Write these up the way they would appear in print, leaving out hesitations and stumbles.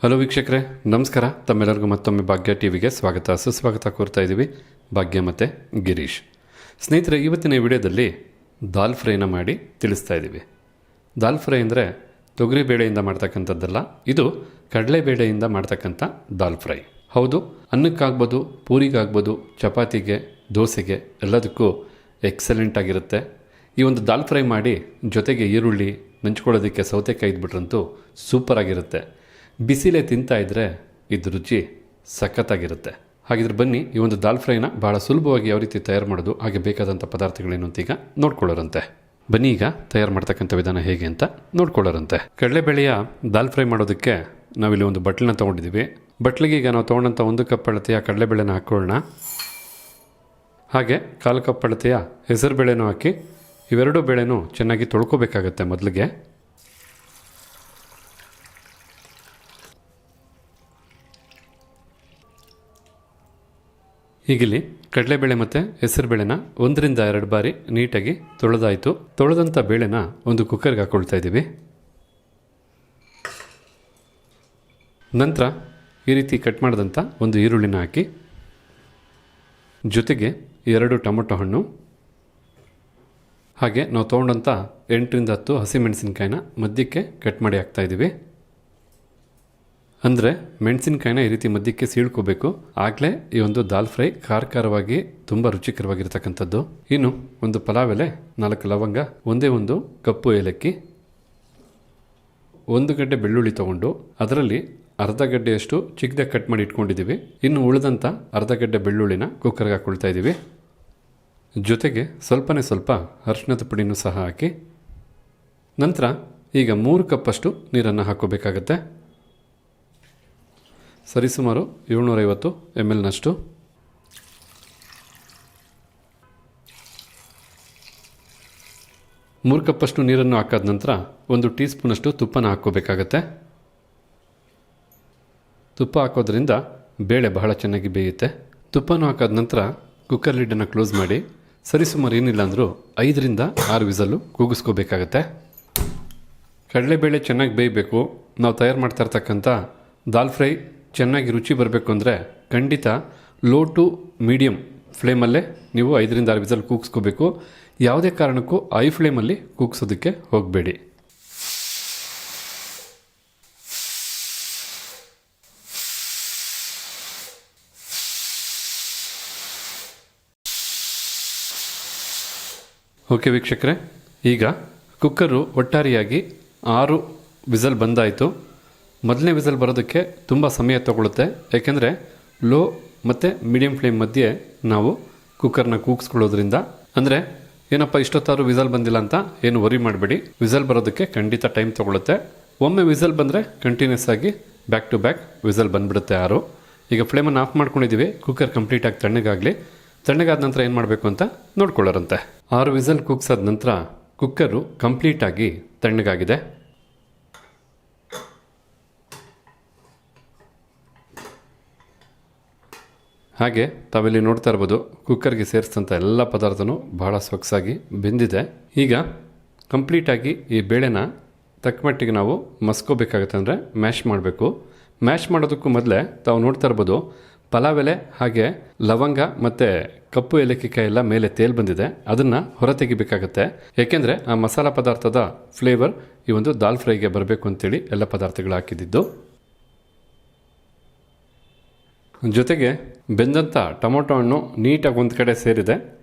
Hello ವೀಕ್ಷಕರೇ, ನಮಸ್ಕಾರ. ತಮ್ಮೆಲ್ಲರಿಗೂ ಮತ್ತೊಮ್ಮೆ ಭಾಗ್ಯ ಟಿವಿಗೆ ಸ್ವಾಗತ ಸುಸ್ವಾಗತ ಕೋರ್ತಾ ಇದ್ದೀವಿ. ಭಾಗ್ಯ ಮತ್ತು ಗಿರೀಶ್. ಸ್ನೇಹಿತರೆ, ಇವತ್ತಿನ ವಿಡಿಯೋದಲ್ಲಿ ದಾಲ್ ಫ್ರೈನ ಮಾಡಿ ತಿಳಿಸ್ತಾ ಇದ್ದೀವಿ. ದಾಲ್ ಫ್ರೈ ಅಂದರೆ ತೊಗರಿ ಬೇಳೆಯಿಂದ ಮಾಡ್ತಕ್ಕಂಥದ್ದಲ್ಲ, ಇದು ಕಡಲೆಬೇಳೆಯಿಂದ ಮಾಡ್ತಕ್ಕಂಥ ದಾಲ್ ಫ್ರೈ. ಹೌದು, ಅನ್ನಕ್ಕಾಗ್ಬೋದು, ಪೂರಿಗಾಗ್ಬೋದು, ಚಪಾತಿಗೆ, ದೋಸೆಗೆ ಎಲ್ಲದಕ್ಕೂ ಎಕ್ಸಲೆಂಟ್ ಆಗಿರುತ್ತೆ. ಈ ಒಂದು ದಾಲ್ ಫ್ರೈ ಮಾಡಿ ಜೊತೆಗೆ ಈರುಳ್ಳಿ ನಂಚ್ಕೊಳ್ಳೋದಕ್ಕೆ ಸೌತೆಕಾಯಿ ಇದ್ಬಿಟ್ರಂತೂ ಸೂಪರ್ ಆಗಿರುತ್ತೆ. ಬಿಸಿಲೇ ತಿಂತಾ ಇದ್ದರೆ ಇದು ರುಚಿ ಸಖತ್ತಾಗಿರುತ್ತೆ. ಹಾಗಿದ್ರೆ ಬನ್ನಿ, ಈ ಒಂದು ದಾಲ್ ಫ್ರೈನ ಭಾಳ ಸುಲಭವಾಗಿ ಯಾವ ರೀತಿ ತಯಾರು ಮಾಡೋದು, ಹಾಗೆ ಬೇಕಾದಂಥ ಪದಾರ್ಥಗಳೇನು ಅಂತ ಈಗ ನೋಡ್ಕೊಳ್ಳೋರಂತೆ. ಬನ್ನಿ, ಈಗ ತಯಾರು ಮಾಡ್ತಕ್ಕಂಥ ವಿಧಾನ ಹೇಗೆ ಅಂತ ನೋಡ್ಕೊಳ್ಳೋರಂತೆ. ಕಡಲೆಬೇಳೆಯ ದಾಲ್ ಫ್ರೈ ಮಾಡೋದಕ್ಕೆ ನಾವಿಲ್ಲಿ ಒಂದು ಬಟ್ಲನ್ನ ತೊಗೊಂಡಿದ್ದೀವಿ. ಬಟ್ಲಿಗೆ ಈಗ ನಾವು ತೊಗೊಂಡಂಥ 1 ಕಪ್ ಅಳತೆಯ ಕಡಲೆಬೇಳೆನ ಹಾಕ್ಕೊಳ್ಳೋಣ. ಹಾಗೆ 1/4 ಕಪ್ ಅಳತೆಯ ಹೆಸರು ಬೇಳೆನೂ ಹಾಕಿ ಇವೆರಡೂ ಬೇಳೆನೂ ಚೆನ್ನಾಗಿ ತೊಳ್ಕೊಬೇಕಾಗತ್ತೆ. ಮೊದಲಿಗೆ ಹೀಗಿಲ್ಲಿ ಕಡಲೆಬೇಳೆ ಮತ್ತು ಹೆಸರುಬೇಳೆನ 1 ರಿಂದ 2 ಬಾರಿ ನೀಟಾಗಿ ತೊಳೆದಾಯಿತು. ತೊಳೆದಂಥ ಬೇಳೆನ ಒಂದು ಕುಕ್ಕರ್ಗೆ ಹಾಕ್ಕೊಳ್ತಾ ಇದ್ದೀವಿ. ನಂತರ ಈ ರೀತಿ ಕಟ್ ಮಾಡಿದಂಥ ಒಂದು ಈರುಳ್ಳಿನ ಹಾಕಿ, ಜೊತೆಗೆ 2 ಟೊಮೊಟೊ ಹಣ್ಣು, ಹಾಗೆ ನಾವು ತೊಗೊಂಡಂಥ 8 ರಿಂದ 10 ಹಸಿಮೆಣಸಿನ್ಕಾಯಿನ ಮಧ್ಯಕ್ಕೆ ಕಟ್ ಮಾಡಿ ಹಾಕ್ತಾಯಿದ್ದೀವಿ. ಅಂದರೆ ಮೆಣಸಿನ್ಕಾಯಿನ ಈ ರೀತಿ ಮಧ್ಯಕ್ಕೆ ಸೀಳ್ಕೋಬೇಕು, ಆಗಲೇ ಈ ಒಂದು ದಾಲ್ ಫ್ರೈ ಖಾರವಾಗಿ ತುಂಬ ರುಚಿಕರವಾಗಿರ್ತಕ್ಕಂಥದ್ದು. ಇನ್ನು ಒಂದು ಪಲಾವ್ ಎಲೆ, 4 ಲವಂಗ, ಒಂದೇ ಕಪ್ಪು ಏಲಕ್ಕಿ, 1 ಗಡ್ಡೆ ಬೆಳ್ಳುಳ್ಳಿ ತೊಗೊಂಡು ಅದರಲ್ಲಿ ಅರ್ಧ ಗಡ್ಡೆಯಷ್ಟು ಚಿಕ್ಕದಾಗಿ ಕಟ್ ಮಾಡಿ ಇಟ್ಕೊಂಡಿದ್ದೀವಿ. ಇನ್ನು ಉಳಿದಂಥ ಅರ್ಧ ಗಡ್ಡೆ ಬೆಳ್ಳುಳ್ಳಿನ ಕುಕ್ಕರ್ಗೆ ಹಾಕ್ಕೊಳ್ತಾ ಇದ್ದೀವಿ. ಜೊತೆಗೆ ಸ್ವಲ್ಪ ಅರಿಶಿಣದ ಪುಡಿನೂ ಸಹ ಹಾಕಿ, ನಂತರ ಈಗ 3 ಕಪ್ಪಷ್ಟು ನೀರನ್ನು ಹಾಕ್ಕೋಬೇಕಾಗತ್ತೆ. ಸರಿಸುಮಾರು 750 ml ನಷ್ಟು. ಮೂರು ಕಪ್ಪಷ್ಟು ನೀರನ್ನು ಹಾಕಾದ ನಂತರ 1 ಟೀ ಸ್ಪೂನಷ್ಟು ತುಪ್ಪನ ಹಾಕ್ಕೋಬೇಕಾಗತ್ತೆ. ತುಪ್ಪ ಹಾಕೋದ್ರಿಂದ ಬೇಳೆ ಬಹಳ ಚೆನ್ನಾಗಿ ಬೇಯುತ್ತೆ. ತುಪ್ಪನೂ ಹಾಕಾದ ನಂತರ ಕುಕ್ಕರ್ ಲಿಡ್ಡನ್ನು ಕ್ಲೋಸ್ ಮಾಡಿ ಸರಿಸುಮಾರು ಏನಿಲ್ಲ ಅಂದರೂ 5 ರಿಂದ 6 ವಿಸಲ್ಲು ಕೂಗಿಸ್ಕೋಬೇಕಾಗತ್ತೆ. ಕಡಲೆಬೇಳೆ ಚೆನ್ನಾಗಿ ಬೇಯಬೇಕು. ನಾವು ತಯಾರು ಮಾಡ್ತಾ ಇರ್ತಕ್ಕಂಥ ದಾಲ್ ಫ್ರೈ ಚೆನ್ನಾಗಿ ರುಚಿ ಬರಬೇಕು ಅಂದರೆ ಖಂಡಿತ ಲೋ ಟು ಮೀಡಿಯಮ್ ಫ್ಲೇಮಲ್ಲೇ ನೀವು 5 ರಿಂದ 6 ವಿಸಲ್ ಕೂಗಿಸ್ಕೋಬೇಕು. ಯಾವುದೇ ಕಾರಣಕ್ಕೂ ಹೈ ಫ್ಲೇಮಲ್ಲಿ ಕೂಗಿಸೋದಕ್ಕೆ ಹೋಗಬೇಡಿ. ಓಕೆ ವೀಕ್ಷಕರೇ, ಈಗ ಕುಕ್ಕರು ಒಟ್ಟಾರೆಯಾಗಿ 6 ವಿಸಲ್ ಬಂದಾಯಿತು. ಮೊದಲನೇ ವಿಸಲ್ ಬರೋದಕ್ಕೆ ತುಂಬ ಸಮಯ ತಗೊಳುತ್ತೆ, ಯಾಕೆಂದರೆ ಲೋ ಮತ್ತು ಮೀಡಿಯಮ್ ಫ್ಲೇಮ್ ಮಧ್ಯೆ ನಾವು ಕುಕ್ಕರ್ನ ಕೂಗಿಸ್ಕೊಳ್ಳೋದ್ರಿಂದ. ಅಂದರೆ ಏನಪ್ಪ ಇಷ್ಟೊತ್ತಾರು ವಿಸಲ್ ಬಂದಿಲ್ಲ ಅಂತ ಏನು ವರಿ ಮಾಡಬೇಡಿ, ವಿಸಲ್ ಬರೋದಕ್ಕೆ ಖಂಡಿತ ಟೈಮ್ ತೊಗೊಳುತ್ತೆ. ಒಮ್ಮೆ ವಿಸಲ್ ಬಂದರೆ ಕಂಟಿನ್ಯೂಸ್ ಆಗಿ ಬ್ಯಾಕ್ ಟು ಬ್ಯಾಕ್ ವಿಸಲ್ ಬಂದುಬಿಡುತ್ತೆ 6. ಈಗ ಫ್ಲೇಮನ್ನು ಆಫ್ ಮಾಡ್ಕೊಂಡಿದ್ದೀವಿ. ಕುಕ್ಕರ್ ಕಂಪ್ಲೀಟಾಗಿ ತಣ್ಣಗಾದ ನಂತರ ಏನು ಮಾಡಬೇಕು ಅಂತ ನೋಡ್ಕೊಳ್ಳೋರಂತೆ. 6 ವಿಸಲ್ ಕೂಗ್ಸಾದ ನಂತರ ಕುಕ್ಕರು ಕಂಪ್ಲೀಟಾಗಿ ತಣ್ಣಗಾಗಿದೆ. ಹಾಗೆ ತಾವಿಲ್ಲಿ ನೋಡ್ತಾ ಇರ್ಬೋದು, ಕುಕ್ಕರ್ಗೆ ಸೇರಿಸಿದಂಥ ಎಲ್ಲ ಪದಾರ್ಥನೂ ಬಹಳ ಸೊಗಸಾಗಿ ಬೆಂದಿದೆ. ಈಗ ಕಂಪ್ಲೀಟಾಗಿ ಈ ಬೇಳೆನ ತಕ್ಕಮಟ್ಟಿಗೆ ನಾವು ಮಸ್ಕೋಬೇಕಾಗತ್ತೆ, ಅಂದರೆ ಮ್ಯಾಶ್ ಮಾಡಬೇಕು. ಮ್ಯಾಶ್ ಮಾಡೋದಕ್ಕೂ ಮೊದಲೇ ತಾವು ನೋಡ್ತಾ ಇರ್ಬೋದು, ಪಲಾವ್ ಎಲೆ ಹಾಗೆ ಲವಂಗ ಮತ್ತು ಕಪ್ಪು ಏಲಕ್ಕಿಕಾಯಿ ಎಲ್ಲ ಮೇಲೆ ತೇಲ್ ಬಂದಿದೆ. ಅದನ್ನು ಹೊರ ತೆಗಿಬೇಕಾಗತ್ತೆ, ಏಕೆಂದರೆ ಆ ಮಸಾಲ ಪದಾರ್ಥದ ಫ್ಲೇವರ್ ಈ ಒಂದು ದಾಲ್ ಫ್ರೈಗೆ ಬರಬೇಕು ಅಂತೇಳಿ ಎಲ್ಲ ಪದಾರ್ಥಗಳು ಹಾಕಿದ್ದು. ಜೊತೆಗೆ ಬೆಂದಂಥ ಟೊಮೊಟೊ ಹಣ್ಣು ನೀಟಾಗಿ ಒಂದು ಕಡೆ ಸೇರಿದೆ.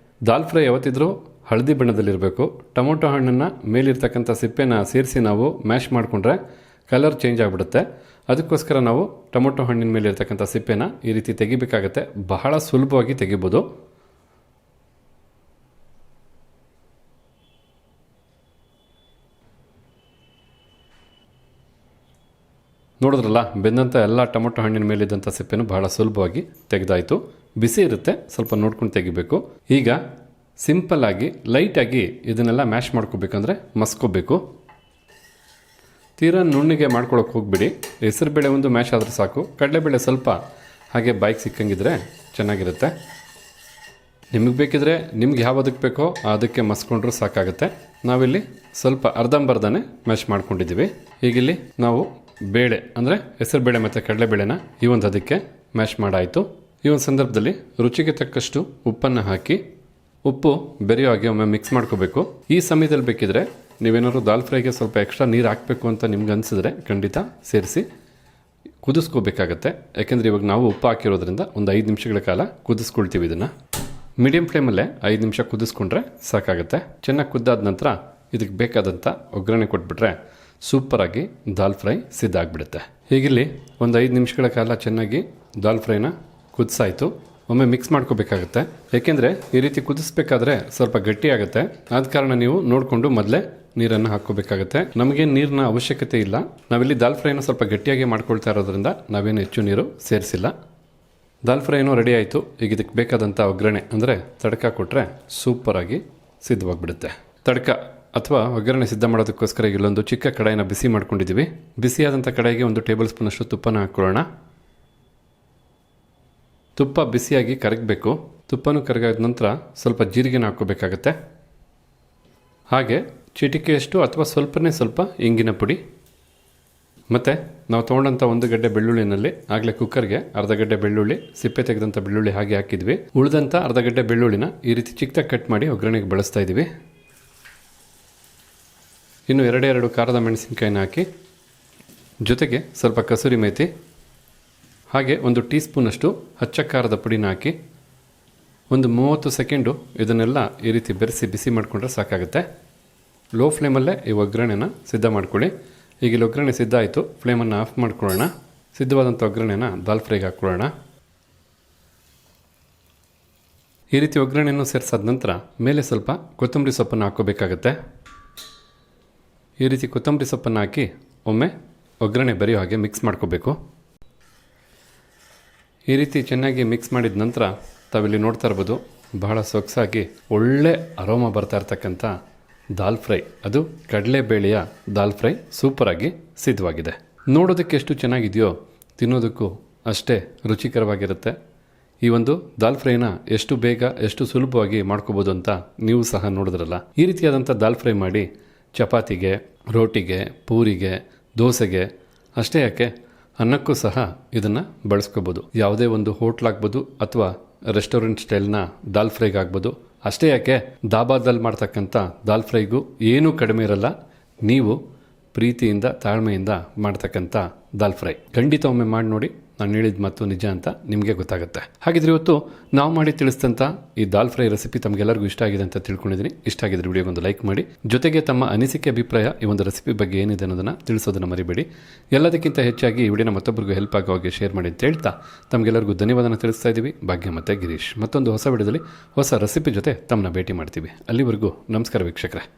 ದಾಲ್ ಫ್ರೈ ಯಾವತ್ತಿದ್ರೂ ಹಳದಿ ಬಣ್ಣದಲ್ಲಿರಬೇಕು. ಟೊಮೊಟೊ ಹಣ್ಣನ್ನು ಮೇಲಿರ್ತಕ್ಕಂಥ ಸಿಪ್ಪೆನ ಸೇರಿಸಿ ನಾವು ಮ್ಯಾಶ್ ಮಾಡಿಕೊಂಡ್ರೆ ಕಲರ್ ಚೇಂಜ್ ಆಗಿಬಿಡುತ್ತೆ. ಅದಕ್ಕೋಸ್ಕರ ನಾವು ಟೊಮೊಟೊ ಹಣ್ಣಿನ ಮೇಲಿರ್ತಕ್ಕಂಥ ಸಿಪ್ಪೆನ ಈ ರೀತಿ ತೆಗಿಬೇಕಾಗತ್ತೆ. ಬಹಳ ಸುಲಭವಾಗಿ ತೆಗಿಬೋದು. ನೋಡಿದ್ರಲ್ಲ, ಬೆಂದಂಥ ಎಲ್ಲ ಟೊಮೊಟೊ ಹಣ್ಣಿನ ಮೇಲಿದ್ದಂಥ ಸಿಪ್ಪೆನೂ ಬಹಳ ಸುಲಭವಾಗಿ ತೆಗೆದಾಯಿತು. ಬಿಸಿ ಇರುತ್ತೆ, ಸ್ವಲ್ಪ ನೋಡ್ಕೊಂಡು ತೆಗಿಬೇಕು. ಈಗ ಸಿಂಪಲ್ಲಾಗಿ ಲೈಟಾಗಿ ಇದನ್ನೆಲ್ಲ ಮ್ಯಾಶ್ ಮಾಡ್ಕೋಬೇಕಂದ್ರೆ ಮಸ್ಕೋಬೇಕು. ತೀರಾ ನುಣ್ಣಿಗೆ ಮಾಡ್ಕೊಳಕ್ಕೆ ಹೋಗ್ಬಿಡಿ. ಹೆಸರುಬೇಳೆ ಒಂದು ಮ್ಯಾಶ್ ಆದರೆ ಸಾಕು. ಕಡಲೆಬೇಳೆ ಸ್ವಲ್ಪ ಹಾಗೆ ಬಾಯಿಗೆ ಸಿಕ್ಕಂಗಿದ್ರೆ ಚೆನ್ನಾಗಿರುತ್ತೆ. ನಿಮಗೆ ಬೇಕಿದ್ರೆ ನಿಮ್ಗೆ ಯಾವುದಕ್ಕೆ ಬೇಕೋ ಅದಕ್ಕೆ ಮಸ್ಕೊಂಡ್ರೂ ಸಾಕಾಗುತ್ತೆ. ನಾವಿಲ್ಲಿ ಸ್ವಲ್ಪ ಅರ್ಧಂಬರ್ಧನೇ ಮ್ಯಾಶ್ ಮಾಡ್ಕೊಂಡಿದ್ದೀವಿ. ಈಗಿಲ್ಲಿ ನಾವು ಬೇಳೆ ಅಂದರೆ ಹೆಸರುಬೇಳೆ ಮತ್ತು ಕಡಲೆಬೇಳೆನ ಈ ಒಂದು ಅದಕ್ಕೆ ಮ್ಯಾಶ್ ಮಾಡಾಯಿತು. ಈ ಒಂದು ಸಂದರ್ಭದಲ್ಲಿ ರುಚಿಗೆ ತಕ್ಕಷ್ಟು ಉಪ್ಪನ್ನು ಹಾಕಿ ಉಪ್ಪು ಬೆರೆಯೋ ಹಾಗೆ ಒಮ್ಮೆ ಮಿಕ್ಸ್ ಮಾಡ್ಕೋಬೇಕು. ಈ ಸಮಯದಲ್ಲಿ ಬೇಕಿದ್ರೆ ನೀವೇನಾದ್ರು ದಾಲ್ ಫ್ರೈಗೆ ಸ್ವಲ್ಪ ಎಕ್ಸ್ಟ್ರಾ ನೀರು ಹಾಕಬೇಕು ಅಂತ ನಿಮ್ಗೆ ಅನಿಸಿದ್ರೆ ಖಂಡಿತ ಸೇರಿಸಿ ಕುದಿಸ್ಕೋಬೇಕಾಗತ್ತೆ. ಯಾಕೆಂದರೆ ಇವಾಗ ನಾವು ಉಪ್ಪು ಹಾಕಿರೋದ್ರಿಂದ ಒಂದು 5 ನಿಮಿಷಗಳ ಕಾಲ ಕುದಿಸ್ಕೊಳ್ತೀವಿ. ಇದನ್ನು ಮೀಡಿಯಂ ಫ್ಲೇಮಲ್ಲೇ 5 ನಿಮಿಷ ಕುದಿಸ್ಕೊಂಡ್ರೆ ಸಾಕಾಗುತ್ತೆ. ಚೆನ್ನಾಗಿ ಕುದ್ದಾದ ನಂತರ ಇದಕ್ಕೆ ಬೇಕಾದಂಥ ಒಗ್ಗರಣೆ ಕೊಟ್ಬಿಟ್ರೆ ಸೂಪರಾಗಿ ದಾಲ್ ಫ್ರೈ ಸಿದ್ಧ ಆಗಿಬಿಡುತ್ತೆ. ಹೀಗಿಲ್ಲಿ ಒಂದು 5 ನಿಮಿಷಗಳ ಕಾಲ ಚೆನ್ನಾಗಿ ದಾಲ್ ಫ್ರೈನ ಕುದಿಸಾಯಿತು. ಒಮ್ಮೆ ಮಿಕ್ಸ್ ಮಾಡ್ಕೋಬೇಕಾಗತ್ತೆ. ಏಕೆಂದರೆ ಈ ರೀತಿ ಕುದಿಸ್ಬೇಕಾದ್ರೆ ಸ್ವಲ್ಪ ಗಟ್ಟಿ ಆಗುತ್ತೆ. ಆದ ಕಾರಣ ನೀವು ನೋಡಿಕೊಂಡು ಮೊದಲೇ ನೀರನ್ನು ಹಾಕ್ಕೋಬೇಕಾಗತ್ತೆ. ನಮಗೇನು ನೀರಿನ ಅವಶ್ಯಕತೆ ಇಲ್ಲ. ನಾವಿಲ್ಲಿ ದಾಲ್ ಫ್ರೈನ ಸ್ವಲ್ಪ ಗಟ್ಟಿಯಾಗಿ ಮಾಡ್ಕೊಳ್ತಾ ಇರೋದ್ರಿಂದ ನಾವೇನು ಹೆಚ್ಚು ನೀರು ಸೇರಿಸಿಲ್ಲ. ದಾಲ್ ಫ್ರೈನೂ ರೆಡಿ ಆಯಿತು. ಈಗ ಇದಕ್ಕೆ ಬೇಕಾದಂಥ ಒಗ್ಗರಣೆ ಅಂದರೆ ತಡಕ ಕೊಟ್ಟರೆ ಸೂಪರಾಗಿ ಸಿದ್ಧವಾಗಿಬಿಡುತ್ತೆ. ತಡಕ ಅಥವಾ ಒಗ್ಗರಣೆ ಸಿದ್ಧ ಮಾಡೋದಕ್ಕೋಸ್ಕರ ಇಲ್ಲೊಂದು ಚಿಕ್ಕ ಕಡಾಯಿನ ಬಿಸಿ ಮಾಡ್ಕೊಂಡಿದ್ದೀವಿ. ಬಿಸಿಯಾದಂಥ ಕಡಾಯಿಗೆ 1 ಟೇಬಲ್ ಸ್ಪೂನಷ್ಟು ತುಪ್ಪನ ಹಾಕ್ಕೊಳ್ಳೋಣ. ತುಪ್ಪ ಬಿಸಿಯಾಗಿ ಕರಗಬೇಕು. ತುಪ್ಪನೂ ಕರಗಾದ ನಂತರ ಸ್ವಲ್ಪ ಜೀರಿಗೆನ ಹಾಕ್ಕೋಬೇಕಾಗತ್ತೆ. ಹಾಗೆ ಚಿಟಿಕೆಯಷ್ಟು ಅಥವಾ ಸ್ವಲ್ಪ ಇಂಗಿನ ಪುಡಿ ಮತ್ತು ನಾವು ತೊಗೊಂಡಂಥ 1 ಗಡ್ಡೆ ಬೆಳ್ಳುಳ್ಳಿನಲ್ಲಿ ಆಗಲೇ ಕುಕ್ಕರ್ಗೆ ಅರ್ಧ ಗಡ್ಡೆ ಬೆಳ್ಳುಳ್ಳಿ, ಸಿಪ್ಪೆ ತೆಗೆದಂಥ ಬೆಳ್ಳುಳ್ಳಿ ಹಾಗೆ ಹಾಕಿದ್ವಿ. ಉಳಿದಂಥ ಅರ್ಧ ಗಡ್ಡೆ ಬೆಳ್ಳುಳ್ಳಿನ ಈ ರೀತಿ ಚಿಕ್ಕದಾಗಿ ಕಟ್ ಮಾಡಿ ಒಗ್ಗರಣೆಗೆ ಬಳಸ್ತಾ ಇದ್ದೀವಿ. ಇನ್ನು 2 ಖಾರದ ಮೆಣಸಿನಕಾಯಿನ ಹಾಕಿ ಜೊತೆಗೆ ಸ್ವಲ್ಪ ಕಸೂರಿ ಮೇಥಿ ಹಾಗೆ 1 ಟೀ ಸ್ಪೂನಷ್ಟು ಹಚ್ಚ ಖಾರದ ಪುಡಿನ ಹಾಕಿ ಒಂದು 30 ಸೆಕೆಂಡು ಇದನ್ನೆಲ್ಲ ಈ ರೀತಿ ಬೆರೆಸಿ ಬಿಸಿ ಮಾಡಿಕೊಂಡ್ರೆ ಸಾಕಾಗುತ್ತೆ. ಲೋ ಫ್ಲೇಮಲ್ಲೇ ಈ ಒಗ್ಗರಣೆನ ಸಿದ್ಧ ಮಾಡ್ಕೊಳ್ಳಿ. ಈಗ ಇಲ್ಲಿ ಒಗ್ಗರಣೆ ಸಿದ್ಧ ಆಯಿತು. ಫ್ಲೇಮನ್ನು ಆಫ್ ಮಾಡ್ಕೊಳ್ಳೋಣ. ಸಿದ್ಧವಾದಂಥ ಒಗ್ಗರಣೆನ ದಾಲ್ ಫ್ರೈಗೆ ಹಾಕ್ಕೊಳ್ಳೋಣ. ಈ ರೀತಿ ಒಗ್ಗರಣೆಯನ್ನು ಸೇರಿಸಾದ ನಂತರ ಮೇಲೆ ಸ್ವಲ್ಪ ಕೊತ್ತಂಬರಿ ಸೊಪ್ಪನ್ನು ಹಾಕ್ಕೋಬೇಕಾಗತ್ತೆ. ಈ ರೀತಿ ಕೊತ್ತಂಬರಿ ಸೊಪ್ಪನ್ನು ಹಾಕಿ ಒಮ್ಮೆ ಒಗ್ಗರಣೆ ಬೆರೆಯೋ ಹಾಗೆ ಮಿಕ್ಸ್ ಮಾಡ್ಕೋಬೇಕು. ಈ ರೀತಿ ಚೆನ್ನಾಗಿ ಮಿಕ್ಸ್ ಮಾಡಿದ ನಂತರ ತಾವಿಲ್ಲಿ ನೋಡ್ತಾ ಇರ್ಬೋದು ಬಹಳ ಸೊಗಸಾಗಿ ಒಳ್ಳೆ ಅರೋಮ ಬರ್ತಾ ಇರ್ತಕ್ಕಂಥ ದಾಲ್ ಫ್ರೈ, ಅದು ಕಡಲೆಬೇಳೆಯ ದಾಲ್ ಫ್ರೈ ಸೂಪರಾಗಿ ಸಿದ್ಧವಾಗಿದೆ. ನೋಡೋದಕ್ಕೆ ಎಷ್ಟು ಚೆನ್ನಾಗಿದೆಯೋ ತಿನ್ನೋದಕ್ಕೂ ಅಷ್ಟೇ ರುಚಿಕರವಾಗಿರುತ್ತೆ. ಈ ಒಂದು ದಾಲ್ ಫ್ರೈನ ಎಷ್ಟು ಬೇಗ ಎಷ್ಟು ಸುಲಭವಾಗಿ ಮಾಡ್ಕೋಬೋದು ಅಂತ ನೀವು ಸಹ ನೋಡಿದ್ರಲ್ಲ. ಈ ರೀತಿಯಾದಂಥ ದಾಲ್ ಫ್ರೈ ಮಾಡಿ ಚಪಾತಿಗೆ, ರೋಟಿಗೆ, ಪೂರಿಗೆ, ದೋಸೆಗೆ ಅಷ್ಟೇ ಯಾಕೆ ಅನ್ನಕ್ಕೂ ಸಹ ಇದನ್ನು ಬಳಸ್ಕೋಬೋದು. ಯಾವುದೇ ಒಂದು ಹೋಟ್ಲಾಗ್ಬೋದು ಅಥವಾ ರೆಸ್ಟೋರೆಂಟ್ ಸ್ಟೈಲ್ನ ದಾಲ್ ಫ್ರೈಗೆ ಆಗ್ಬೋದು. ಅಷ್ಟೇ ಯಾಕೆ ದಾಬಾದಲ್ಲಿ ಮಾಡ್ತಕ್ಕಂಥ ದಾಲ್ ಫ್ರೈಗೂ ಏನೂ ಕಡಿಮೆ ಇರಲ್ಲ. ನೀವು ಪ್ರೀತಿಯಿಂದ ತಾಳ್ಮೆಯಿಂದ ಮಾಡ್ತಕ್ಕಂಥ ದಾಲ್ ಫ್ರೈ ಖಂಡಿತ ಒಮ್ಮೆ ಮಾಡಿ ನೋಡಿ. ನಾನು ಹೇಳಿದ ಮಾತು ನಿಜ ಅಂತ ನಿಮಗೆ ಗೊತ್ತಾಗುತ್ತೆ. ಹಾಗಿದ್ರೆ ಇವತ್ತು ನಾವು ಮಾಡಿ ತಿಳಿಸಿದಂಥ ಈ ದಾಲ್ ಫ್ರೈ ರೆಸಿಪಿ ತಮಗೆಲ್ಲರಿಗೂ ಇಷ್ಟ ಆಗಿದೆ ಅಂತ ತಿಳ್ಕೊಂಡಿದ್ದೀನಿ. ಇಷ್ಟ ಆಗಿದ್ರೆ ವಿಡಿಯೋಗೊಂದು ಲೈಕ್ ಮಾಡಿ, ಜೊತೆಗೆ ತಮ್ಮ ಅನಿಸಿಕೆ ಅಭಿಪ್ರಾಯ ಈ ಒಂದು ರೆಸಿಪಿ ಬಗ್ಗೆ ಏನಿದೆ ಅನ್ನೋದನ್ನು ತಿಳಿಸೋದನ್ನು ಮರಿಬೇಡಿ. ಎಲ್ಲದಕ್ಕಿಂತ ಹೆಚ್ಚಾಗಿ ಈ ವಿಡಿಯೋನ ಮತ್ತೊಬ್ಬರಿಗೂ ಹೆಲ್ಪ್ ಆಗೋ ಹಾಗೆ ಶೇರ್ ಮಾಡಿ ಅಂತ ಹೇಳ್ತಾ ತಮಗೆಲ್ಲರಿಗೂ ಧನ್ಯವಾದನ ತಿಳಿಸ್ತಾ ಇದ್ದೀವಿ. ಭಾಗ್ಯ ಮತ್ತು ಗಿರೀಶ್. ಮತ್ತೊಂದು ಹೊಸ ವಿಡಿಯೋದಲ್ಲಿ ಹೊಸ ರೆಸಿಪಿ ಜೊತೆ ತಮ್ಮನ್ನ ಭೇಟಿ ಮಾಡ್ತೀವಿ. ಅಲ್ಲಿವರೆಗೂ ನಮಸ್ಕಾರ ವೀಕ್ಷಕರೇ.